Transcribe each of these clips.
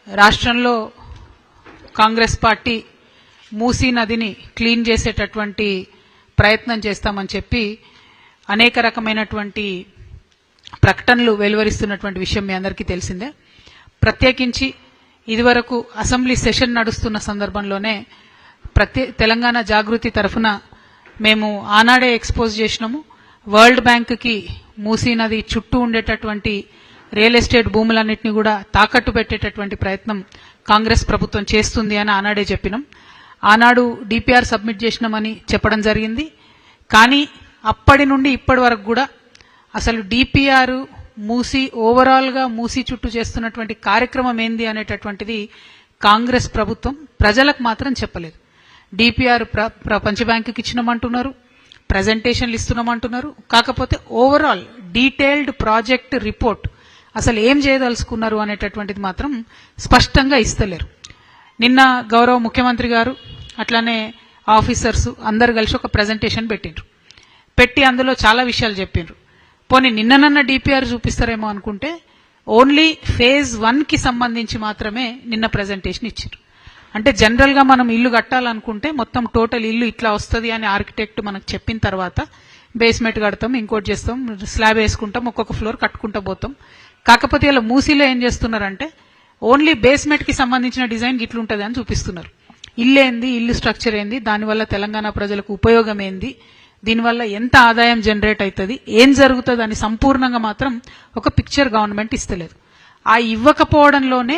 రాష్ట్రంలో కాంగ్రెస్ పార్టీ మూసీ నదిని క్లీన్ చేసేటటువంటి ప్రయత్నం చేస్తామని చెప్పి అనేక రకమైనటువంటి ప్రకటనలు వెలువరిస్తున్నటువంటి విషయం మీ అందరికీ తెలిసిందే. ప్రత్యేకించి ఇదివరకు అసెంబ్లీ సెషన్ నడుస్తున్న సందర్భంలోనే తెలంగాణ జాగృతి తరఫున మేము ఆనాడే ఎక్స్పోజ్ చేసినాము. వరల్డ్ బ్యాంక్కి మూసీ నది చుట్టూ ఉండేటటువంటి రియల్ ఎస్టేట్ భూములన్నింటినీ కూడా తాకట్టు పెట్టేటటువంటి ప్రయత్నం కాంగ్రెస్ ప్రభుత్వం చేస్తుంది అని ఆనాడే చెప్పినాం. ఆనాడు డిపిఆర్ సబ్మిట్ చేసినామని చెప్పడం జరిగింది. కానీ అప్పటి నుండి ఇప్పటి వరకు కూడా అసలు డిపిఆర్ మూసీ ఓవరాల్గా మూసీ చుట్టూ చేస్తున్నటువంటి కార్యక్రమం ఏంది అనేటటువంటిది కాంగ్రెస్ ప్రభుత్వం ప్రజలకు మాత్రం చెప్పలేదు. డిపిఆర్ ప్రపంచ బ్యాంకుకి ఇచ్చినామంటున్నారు, ప్రజెంటేషన్లు ఇస్తున్నామంటున్నారు. కాకపోతే ఓవరాల్ డీటెయిల్డ్ ప్రాజెక్ట్ రిపోర్ట్ అసలు ఏం చేయదలుచుకున్నారు అనేటటువంటిది మాత్రం స్పష్టంగా ఇస్తలేరు. నిన్న గౌరవ ముఖ్యమంత్రి గారు అట్లానే ఆఫీసర్స్ అందరు కలిసి ఒక ప్రజెంటేషన్ పెట్టి అందులో చాలా విషయాలు చెప్పిండ్రు. పోనీ నిన్ననన్న డిపిఆర్ చూపిస్తారేమో అనుకుంటే ఓన్లీ ఫేజ్ 1కి సంబంధించి మాత్రమే నిన్న ప్రజెంటేషన్ ఇచ్చారు. అంటే జనరల్గా మనం ఇల్లు కట్టాలనుకుంటే మొత్తం టోటల్ ఇల్లు ఇట్లా వస్తుంది అని ఆర్కిటెక్ట్ మనకు చెప్పిన తర్వాత బేస్మెంట్ కడతాం, ఇంకోటి చేస్తాం, స్లాబ్ వేసుకుంటాం, ఒక్కొక్క ఫ్లోర్ కట్టుకుంటూ పోతాం. కాకపోతే ఇలా మూసీలో ఏం చేస్తున్నారంటే ఓన్లీ బేస్మెంట్కి సంబంధించిన డిజైన్ ఇట్లుంటుంది అని చూపిస్తున్నారు. ఇల్లు ఏంది, ఇల్లు స్ట్రక్చర్ ఏంది, దానివల్ల తెలంగాణ ప్రజలకు ఉపయోగం ఏంది, దీనివల్ల ఎంత ఆదాయం జనరేట్ అవుతుంది, ఏం జరుగుతుంది అని సంపూర్ణంగా మాత్రం ఒక పిక్చర్ గవర్నమెంట్ ఇస్తలేదు. ఆ ఇవ్వకపోవడంలోనే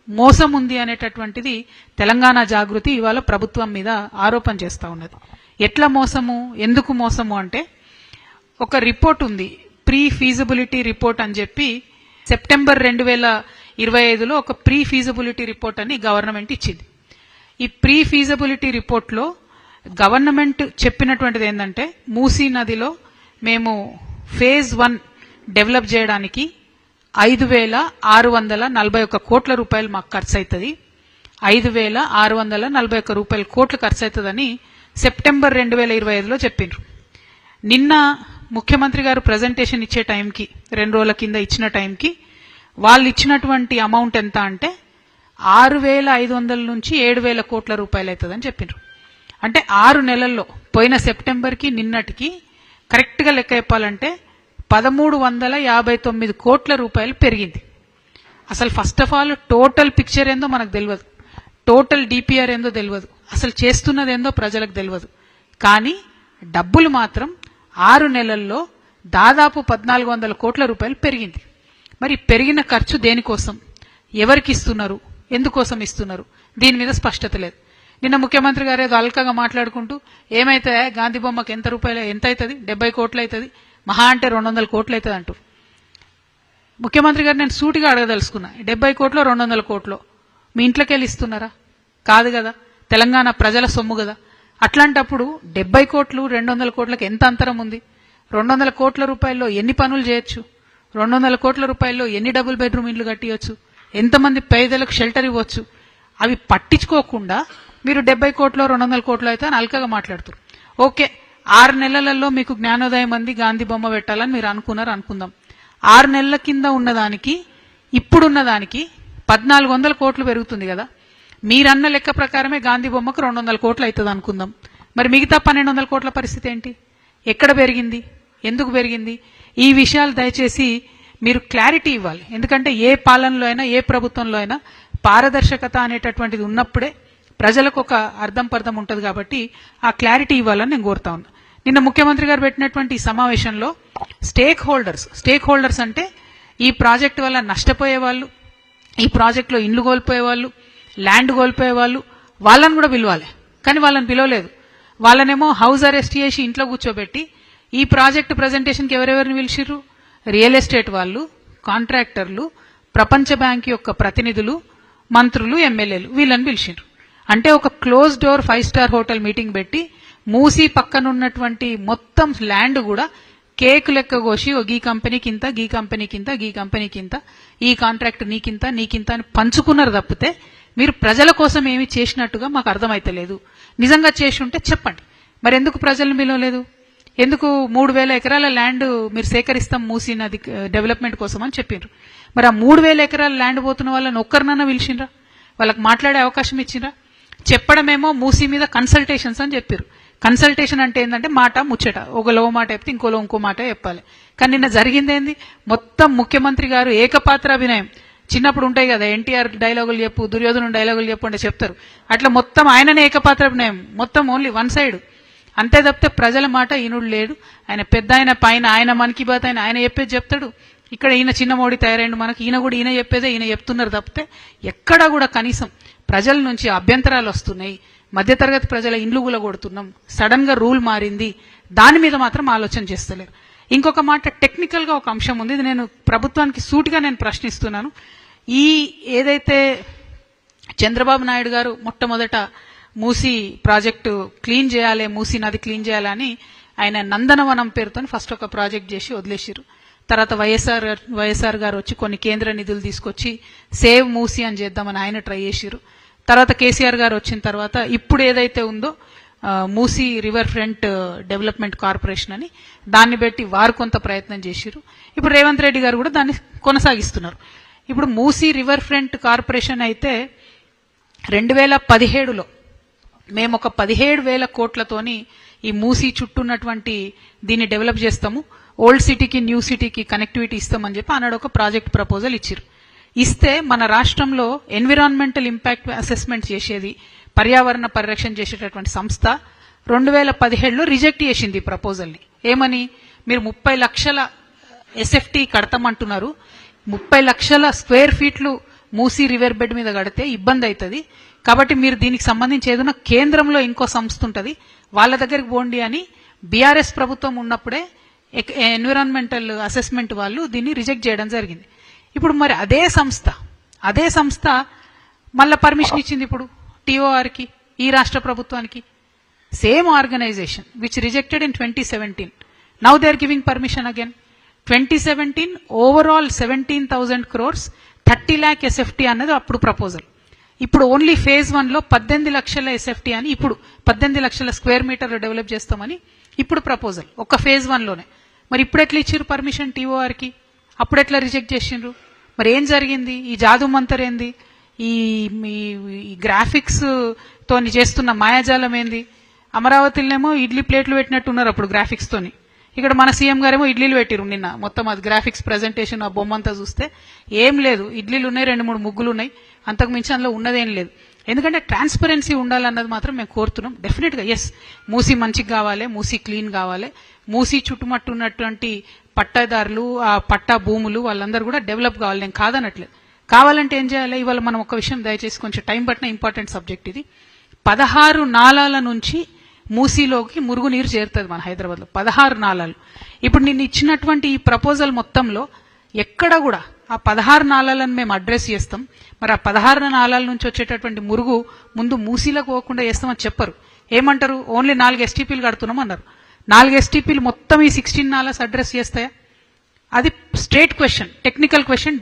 మోసం ఉంది అనేటటువంటిది తెలంగాణ జాగృతి ఇవాళ ప్రభుత్వం మీద ఆరోపణ చేస్తూ ఉన్నది. ఎట్లా మోసము, ఎందుకు మోసము అంటే ఒక రిపోర్ట్ ఉంది, ప్రీ ఫీజిబిలిటీ రిపోర్ట్ అని చెప్పి సెప్టెంబర్ 2025లో ఒక ప్రీ ఫీజిబిలిటీ రిపోర్ట్ అని గవర్నమెంట్ ఇచ్చింది. ఈ ప్రీ ఫీజిబిలిటీ రిపోర్ట్లో గవర్నమెంట్ చెప్పినటువంటిది ఏంటంటే మూసీ నదిలో మేము ఫేజ్ 1 డెవలప్ చేయడానికి 5,641 కోట్ల రూపాయలు మాకు ఖర్చు అవుతుంది, 5,641 కోట్లు ఖర్చు అవుతుందని సెప్టెంబర్ 2025లో చెప్పిండ్రు. నిన్న ముఖ్యమంత్రి గారు ప్రజెంటేషన్ ఇచ్చే టైంకి 2 రోజుల కింద ఇచ్చిన టైంకి వాళ్ళు ఇచ్చినటువంటి అమౌంట్ ఎంత అంటే 6,500 నుంచి 7,000 కోట్ల రూపాయలు అవుతుందని చెప్పిండ్రు. అంటే 6 నెలల్లో పోయిన సెప్టెంబర్కి నిన్నటికి కరెక్ట్గా లెక్క చెప్పాలంటే 1,359 కోట్ల రూపాయలు పెరిగింది. అసలు first of all total picture ఏందో మనకు తెలియదు, టోటల్ డిపిఆర్ ఏందో తెలియదు, అసలు చేస్తున్నది ఏందో ప్రజలకు తెలియదు. కానీ డబ్బులు మాత్రం 6 నెలల్లో దాదాపు 1,400 కోట్ల రూపాయలు పెరిగింది. మరి పెరిగిన ఖర్చు దేనికోసం, ఎవరికి ఇస్తున్నారు, ఎందుకోసం ఇస్తున్నారు, దీని మీద స్పష్టత లేదు. నిన్న ముఖ్యమంత్రి గారు ఏదో అల్కగా మాట్లాడుకుంటూ ఏమైతే గాంధీ బొమ్మకి ఎంత అవుతుంది, 70 కోట్లు అవుతుంది, మహా అంటే 200 కోట్లు అవుతుంది అంటారు. ముఖ్యమంత్రి గారు నేను సూటిగా అడగదలుచుకున్నా, 70 కోట్లు 200 కోట్లు మీ ఇంట్లోకి వెళ్ళి ఇస్తున్నారా? కాదు కదా, తెలంగాణ ప్రజల సొమ్ము కదా. అట్లాంటప్పుడు 70 కోట్లు 200 కోట్లకు ఎంత అంతరం ఉంది? 200 కోట్ల రూపాయల్లో ఎన్ని పనులు చేయొచ్చు? 200 కోట్ల రూపాయల్లో ఎన్ని డబుల్ బెడ్రూమ్ ఇండ్లు కట్టియొచ్చు? ఎంతమంది పేదలకు షెల్టర్ ఇవ్వచ్చు? అవి పట్టించుకోకుండా మీరు 70 కోట్లు 200 కోట్లు అయితే అని అల్కగా మాట్లాడుతారు. ఓకే, 6 నెలలలో మీకు జ్ఞానోదయం అంది, గాంధీ బొమ్మ పెట్టాలని మీరు అనుకుందాం. 6 నెలల కింద ఉన్నదానికి ఇప్పుడున్న దానికి 1,400 కోట్లు పెరుగుతుంది కదా. మీరన్న లెక్క ప్రకారమే గాంధీ బొమ్మకు 200 కోట్లు అవుతుంది అనుకుందాం. మరి మిగతా 1,200 కోట్ల పరిస్థితి ఏంటి? ఎక్కడ పెరిగింది, ఎందుకు పెరిగింది? ఈ విషయాలు దయచేసి మీరు క్లారిటీ ఇవ్వాలి. ఎందుకంటే ఏ పాలనలో అయినా ఏ ప్రభుత్వంలో అయినా పారదర్శకత అనేటటువంటిది ఉన్నప్పుడే ప్రజలకు ఒక అర్థం పర్థం ఉంటుంది. కాబట్టి ఆ క్లారిటీ ఇవ్వాలని నేను కోరుతా ఉన్నా. నిన్న ముఖ్యమంత్రి గారు పెట్టినటువంటి ఈ సమావేశంలో స్టేక్ హోల్డర్స్ అంటే ఈ ప్రాజెక్టు వల్ల నష్టపోయే వాళ్ళు, ఈ ప్రాజెక్టులో ఇండ్లు కోల్పోయే వాళ్ళు, ల్యాండ్ కోల్పోయే వాళ్ళు, వాళ్ళని కూడా పిలవాలి. కానీ వాళ్ళని పిలవలేదు. వాళ్ళనేమో హౌస్ అరెస్ట్ చేసి ఇంట్లో కూర్చోబెట్టి ఈ ప్రాజెక్టు ప్రజెంటేషన్కి ఎవరెవరిని పిలిచిర్రు? రియల్ ఎస్టేట్ వాళ్ళు, కాంట్రాక్టర్లు, ప్రపంచ బ్యాంక్ యొక్క ప్రతినిధులు, మంత్రులు, ఎమ్మెల్యేలు, వీళ్ళని పిలిచిండ్రు. అంటే ఒక close door 5 star hotel meeting పెట్టి మూసీ పక్కనున్నటువంటి మొత్తం ల్యాండ్ కూడా కేక్ లెక్క కోసి ఈ కంపెనీకి ఇంత, ఈ కంపెనీకి ఇంత, ఈ కంపెనీకి ఇంత, ఈ కాంట్రాక్ట్ నీకింత అని పంచుకున్నారు తప్పితే మీరు ప్రజల కోసం ఏమి చేసినట్టుగా మాకు అర్థమైతలేదు. నిజంగా చేసి ఉంటే చెప్పండి. మరి ఎందుకు ప్రజలను పిలవలేదు? ఎందుకు 3,000 ఎకరాల ల్యాండ్ మీరు సేకరిస్తాం మూసీ నది డెవలప్మెంట్ కోసం అని చెప్పారు. మరి ఆ 3,000 ఎకరాల ల్యాండ్ పోతున్న వాళ్ళని ఒక్కరినన్నా పిలిచిండ్రా? వాళ్ళకి మాట్లాడే అవకాశం ఇచ్చిండ్రా? చెప్పడమేమో మూసీ మీద కన్సల్టేషన్స్ అని చెప్పారు. కన్సల్టేషన్ అంటే ఏంటంటే మాట ముచ్చట, ఒకలో మాట చెప్తే ఇంకోలో ఇంకో మాట చెప్పాలి. కానీ నిన్న జరిగిందేంది, మొత్తం ముఖ్యమంత్రి గారు ఏకపాత్రాభినయం. చిన్నప్పుడు ఉంటాయి కదా, ఎన్టీఆర్ డైలాగులు చెప్పు, దుర్యోధను డైలాగులు చెప్పు అంటే చెప్తారు, అట్లా మొత్తం ఆయననే ఏకపాత్రాభినయం, మొత్తం ఓన్లీ వన్ సైడ్. అంతే తప్పితే ప్రజల మాట ఈనుడు లేడు. ఆయన పెద్ద ఆయన పైన ఆయన మన్ కీ బాత్ ఆయన చెప్పేది చెప్తాడు. ఇక్కడ ఈయన చిన్న మోడీ తయారైండు మనకి, ఈయన కూడా ఈయన చెప్పేదే ఈయన చెప్తున్నారు తప్పితే ఎక్కడా కూడా కనీసం ప్రజల నుంచి అభ్యంతరాలు వస్తున్నాయి, మధ్యతరగతి ప్రజల ఇండ్లు కూలగొడుతున్నాం, సడన్ గా రూల్ మారింది, దాని మీద మాత్రం ఆలోచన చేస్తలేరు. ఇంకొక మాట, టెక్నికల్ గా ఒక అంశం ఉంది, ఇది నేను ప్రభుత్వానికి సూటిగా నేను ప్రశ్నిస్తున్నాను. ఈ ఏదైతే చంద్రబాబు నాయుడు గారు మొట్టమొదట మూసీ ప్రాజెక్టు క్లీన్ చేయాలి, మూసీ నది క్లీన్ చేయాలని ఆయన నందనవనం పేరుతో ఫస్ట్ ఒక ప్రాజెక్ట్ చేసి వదిలేసారు. తర్వాత వైఎస్ఆర్ గారు వచ్చి కొన్ని కేంద్ర నిధులు తీసుకొచ్చి సేవ్ మూసీ అని చేద్దామని ఆయన ట్రై చేశారు. తర్వాత కేసీఆర్ గారు వచ్చిన తర్వాత ఇప్పుడు ఏదైతే ఉందో Musi river front development corporation అని దాన్ని పెట్టి వారు కొంత ప్రయత్నం చేశారు. ఇప్పుడు రేవంత్ రెడ్డి గారు కూడా దాన్ని కొనసాగిస్తున్నారు. ఇప్పుడు మూసీ రివర్ ఫ్రంట్ కార్పొరేషన్ అయితే 2017లో మేము ఒక 17,000 కోట్లతోని ఈ మూసీ చుట్టూ ఉన్నటువంటి దీన్ని డెవలప్ చేస్తాము, ఓల్డ్ సిటీకి న్యూ సిటీకి కనెక్టివిటీ ఇస్తామని చెప్పి అన్నాడు ఒక ప్రాజెక్ట్ ప్రపోజల్ ఇచ్చారు. ఇస్తే మన రాష్ట్రంలో ఎన్విరాన్మెంటల్ ఇంపాక్ట్ అసెస్మెంట్ చేసేది, పర్యావరణ పరిరక్షణ చేసేటటువంటి సంస్థ 2017లో రిజెక్ట్ చేసింది ఈ ప్రపోజల్ని. ఏమని, మీరు 30 లక్షల ఎస్ఎఫ్టీ కడతామంటున్నారు, 30 లక్షల స్క్వేర్ ఫీట్లు మూసీ రివర్ బెడ్ మీద కడితే ఇబ్బంది అవుతుంది, కాబట్టి మీరు దీనికి సంబంధించి ఏదైనా కేంద్రంలో ఇంకో సంస్థ ఉంటుంది వాళ్ళ దగ్గరికి పోండి అని బీఆర్ఎస్ ప్రభుత్వం ఉన్నప్పుడే ఎన్విరాన్మెంటల్ అసెస్మెంట్ వాళ్ళు దీన్ని రిజెక్ట్ చేయడం జరిగింది. ఇప్పుడు మరి అదే సంస్థ మళ్ళా పర్మిషన్ ఇచ్చింది ఇప్పుడు టీఓఆర్కి, ఈ రాష్ట్ర ప్రభుత్వానికి. Same organization which rejected in 2017, now they are giving permission again. 2017 overall 17,000 crores 30 lakh SFT అన్నది అప్పుడు ప్రపోజల్. ఇప్పుడు ఓన్లీ ఫేజ్ 1లో 18 లక్షల ఎస్ఎఫ్టీ అని, ఇప్పుడు 18 లక్షల స్క్వేర్ మీటర్లు డెవలప్ చేస్తామని ఇప్పుడు ప్రపోజల్ ఒక ఫేజ్ 1లోనే. మరి ఇప్పుడు ఎట్లా ఇచ్చారు పర్మిషన్ టీఓఆర్కి, అప్పుడు ఎట్లా రిజెక్ట్ చేసిండ్రు? మరి ఏం జరిగింది? ఈ జాదు మంతర్ ఏంది? ఈ గ్రాఫిక్స్ తోని చేస్తున్న మాయాజాలం ఏంది? అమరావతిలోనేమో ఇడ్లీ ప్లేట్లు పెట్టినట్టున్నారు అప్పుడు గ్రాఫిక్స్ తోని, ఇక్కడ మన సీఎం గారేమో ఇడ్లీలు పెట్టిరు నిన్న. మొత్తం అది గ్రాఫిక్స్ ప్రెజెంటేషన్ ఆ బొమ్మంతా చూస్తే ఏం లేదు, ఇడ్లీలు ఉన్నాయి, 2-3 ముగ్గులు ఉన్నాయి, అంతకు మించి అందులో ఉన్నదేం లేదు. ఎందుకంటే ట్రాన్స్పరెన్సీ ఉండాలన్నది మాత్రం మేము కోరుతున్నాం. డెఫినెట్గా ఎస్, మూసీ మంచిగా కావాలి, మూసీ క్లీన్ కావాలి, మూసీ చుట్టుమట్టు ఉన్నటువంటి పట్టాదారులు, ఆ పట్టా భూములు వాళ్ళందరూ కూడా డెవలప్ కావాలి, నేను కాదనట్లేదు. కావాలంటే ఏం చేయాలి? ఇవాళ మనం ఒక విషయం దయచేసి కొంచెం టైం పట్టిన ఇంపార్టెంట్ సబ్జెక్ట్ ఇది. 16 నాలాల నుంచి మూసీలోకి మురుగునీరు చేరుతుంది మన హైదరాబాద్లో, 16 నాలాలు. ఇప్పుడు నేను ఇచ్చినటువంటి ఈ ప్రపోజల్ మొత్తంలో ఎక్కడ కూడా ఆ 16 నాలాలను మేము అడ్రస్ చేస్తాం, మరి ఆ 16 నాలాల నుంచి వచ్చేటటువంటి మురుగు ముందు మూసీలకు పోకుండా చేస్తామని చెప్పరు. ఏమంటారు? ఓన్లీ 4 ఎస్టీపీలు కడుతున్నాం అన్నారు. 4 ఎస్టీపీలు మొత్తం ఈ 16 నాలాస్ అడ్రస్ చేస్తాయా? అది స్ట్రేట్ క్వశ్చన్, టెక్నికల్ క్వశ్చన్.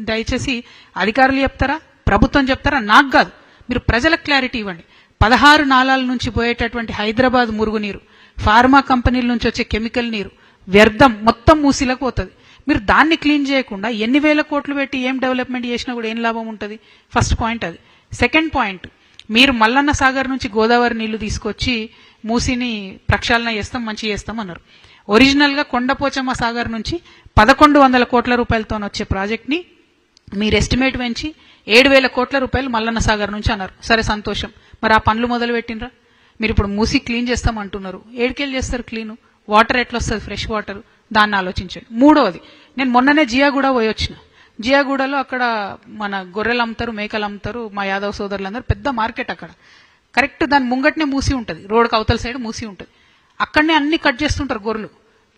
దయచేసి అధికారులు చెప్తారా, ప్రభుత్వం చెప్తారా? నాకు కాదు, మీరు ప్రజలకు క్లారిటీ ఇవ్వండి. 16 నాలాల నుంచి పోయేటటువంటి హైదరాబాద్ మురుగునీరు, ఫార్మా కంపెనీల నుంచి వచ్చే కెమికల్ నీరు, వ్యర్థం మొత్తం మూసీలకు పోతుంది. మీరు దాన్ని క్లీన్ చేయకుండా ఎన్ని వేల కోట్లు పెట్టి ఏం డెవలప్మెంట్ చేసినా కూడా ఏం లాభం ఉంటుంది? ఫస్ట్ పాయింట్ అది. సెకండ్ పాయింట్, మీరు మల్లన్న సాగర్ నుంచి గోదావరి నీళ్లు తీసుకొచ్చి మూసీని ప్రక్షాళన చేస్తాం, మంచి చేస్తాం అన్నారు. ఒరిజినల్ గా కొండపోచమ్మ సాగర్ నుంచి 1,100 కోట్ల రూపాయలతో వచ్చే ప్రాజెక్ట్ ని మీరు ఎస్టిమేట్ పెంచి 7,000 కోట్ల రూపాయలు మల్లన్న సాగర్ నుంచి అన్నారు. సరే, సంతోషం. మరి ఆ పనులు మొదలు పెట్టినరా? మీరు ఇప్పుడు మూసీ క్లీన్ చేస్తామంటున్నారు, ఏడుకెళ్ళి చేస్తారు క్లీను? వాటర్ ఎట్లా వస్తుంది, ఫ్రెష్ వాటర్? దాన్ని ఆలోచించండి. మూడవది, నేను మొన్ననే జియాగూడ పోయి వచ్చిన. జియాగూడలో అక్కడ మన గొర్రెలు అమ్ముతారు, మేకలు అమ్ముతారు, మా యాదవ్ సోదరులందరూ, పెద్ద మార్కెట్ అక్కడ. కరెక్ట్ దాని ముంగట్నే మూసి ఉంటుంది, రోడ్కి అవతల సైడ్ మూసి ఉంటుంది. అక్కడనే అన్ని కట్ చేస్తుంటారు గొర్రెలు,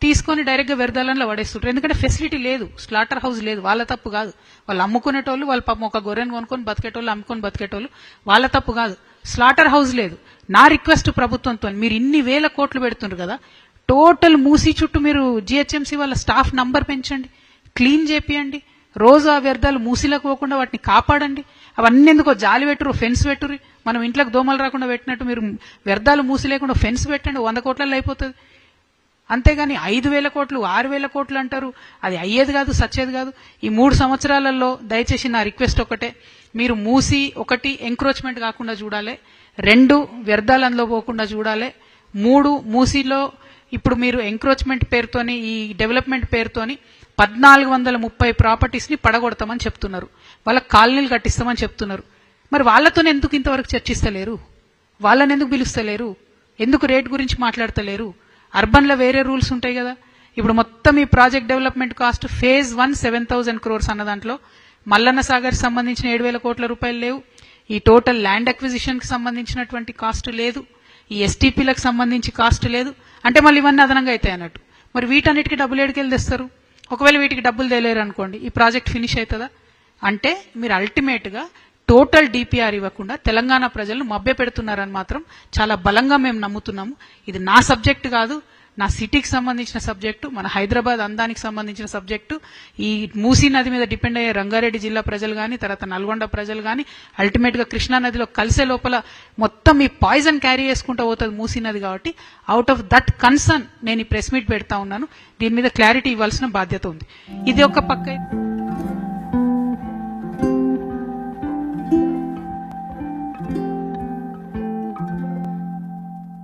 తీసుకొని డైరెక్ట్గా వ్యర్థాలలో పడేస్తుంటారు. ఎందుకంటే ఫెసిలిటీ లేదు, స్లాటర్ హౌస్ లేదు. వాళ్ళ తప్పు కాదు, వాళ్ళు అమ్ముకునేటోళ్ళు, వాళ్ళ పాపం ఒక గొర్రెను కొనుక్కొని బతికేటోళ్ళు, అమ్ముకొని బతికేటోళ్ళు, వాళ్ళ తప్పు కాదు. స్లాటర్ హౌస్ లేదు. నా రిక్వెస్ట్ ప్రభుత్వంతో, మీరు ఇన్ని వేల కోట్లు పెడుతున్నారు కదా, టోటల్ మూసీ చుట్టూ మీరు జిహెచ్ఎంసీ వాళ్ళ స్టాఫ్ నంబర్ పెంచండి, క్లీన్ చేపియండి, రోజు ఆ వ్యర్థాలు మూసీలకు పోకుండా వాటిని కాపాడండి. అవన్నీ ఎందుకో జాలి పెట్టురు, ఫెన్స్ పెట్టురు. మనం ఇంట్లోకి దోమలు రాకుండా పెట్టినట్టు మీరు వ్యర్థాలు మూసి లేకుండా ఫెన్స్ పెట్టండి, 100 కోట్లలో అయిపోతుంది. అంతేగాని 5,000 కోట్లు 6,000 కోట్లు అంటారు. అది అయ్యేది కాదు, సచ్చేది కాదు. ఈ 3 సంవత్సరాలలో దయచేసి నా రిక్వెస్ట్ ఒకటే, మీరు మూసి 1 ఎంక్రోచ్మెంట్ కాకుండా చూడాలి, 2 వ్యర్థాలంలో పోకుండా చూడాలి, 3 మూసిలో ఇప్పుడు మీరు ఎంక్రోచ్మెంట్ పేరుతోని ఈ డెవలప్మెంట్ పేరుతోని 1430 ప్రాపర్టీస్ ని పడగొడతామని చెప్తున్నారు. వాళ్ళకి కాలనీలు కట్టిస్తామని చెప్తున్నారు. మరి వాళ్ళతో ఎందుకు ఇంతవరకు చర్చిస్తలేరు? వాళ్ళని ఎందుకు పిలుస్తలేరు? ఎందుకు రేట్ గురించి మాట్లాడతలేరు? అర్బన్లో వేరే రూల్స్ ఉంటాయి కదా. ఇప్పుడు మొత్తం ఈ project development cost phase 1 7,000 crores అన్న దాంట్లో మల్లన్న సాగర్ సంబంధించిన 7,000 కోట్ల రూపాయలు లేవు. ఈ టోటల్ ల్యాండ్ అక్విజిషన్ కి సంబంధించినటువంటి కాస్ట్ లేదు. ఈ ఎస్టీపీలకు సంబంధించి కాస్ట్ లేదు. అంటే మళ్ళీ ఇవన్నీ అదనంగా అవుతాయి అన్నట్టు. మరి వీటన్నిటికీ డబ్బులు ఏడుకెళ్ళి తెస్తారు? ఒకవేళ వీటికి డబ్బులు తేలేరు అనుకోండి, ఈ ప్రాజెక్ట్ ఫినిష్ అవుతుందా? అంటే మీరు అల్టిమేట్ గా టోటల్ డిపిఆర్ ఇవ్వకుండా తెలంగాణ ప్రజలను మభ్య పెడుతున్నారని మాత్రం చాలా బలంగా మేము నమ్ముతున్నాము. ఇది నా సబ్జెక్ట్ కాదు, నా సిటీకి సంబంధించిన సబ్జెక్టు, మన హైదరాబాద్ అందానికి సంబంధించిన సబ్జెక్టు. ఈ మూసీ నది మీద డిపెండ్ అయ్యే రంగారెడ్డి జిల్లా ప్రజలు కానీ, తర్వాత నల్గొండ ప్రజలు కానీ, అల్టిమేట్ గా కృష్ణా నదిలో కలిసే లోపల మొత్తం ఈ పాయిజన్ క్యారీ చేసుకుంటూ పోతుంది మూసీ నది. కాబట్టి అవుట్ ఆఫ్ దట్ కన్సర్న్ నేను ఈ ప్రెస్ మీట్ పెడతా ఉన్నాను. దీని మీద క్లారిటీ ఇవ్వాల్సిన బాధ్యత ఉంది. ఇది ఒక పక్క.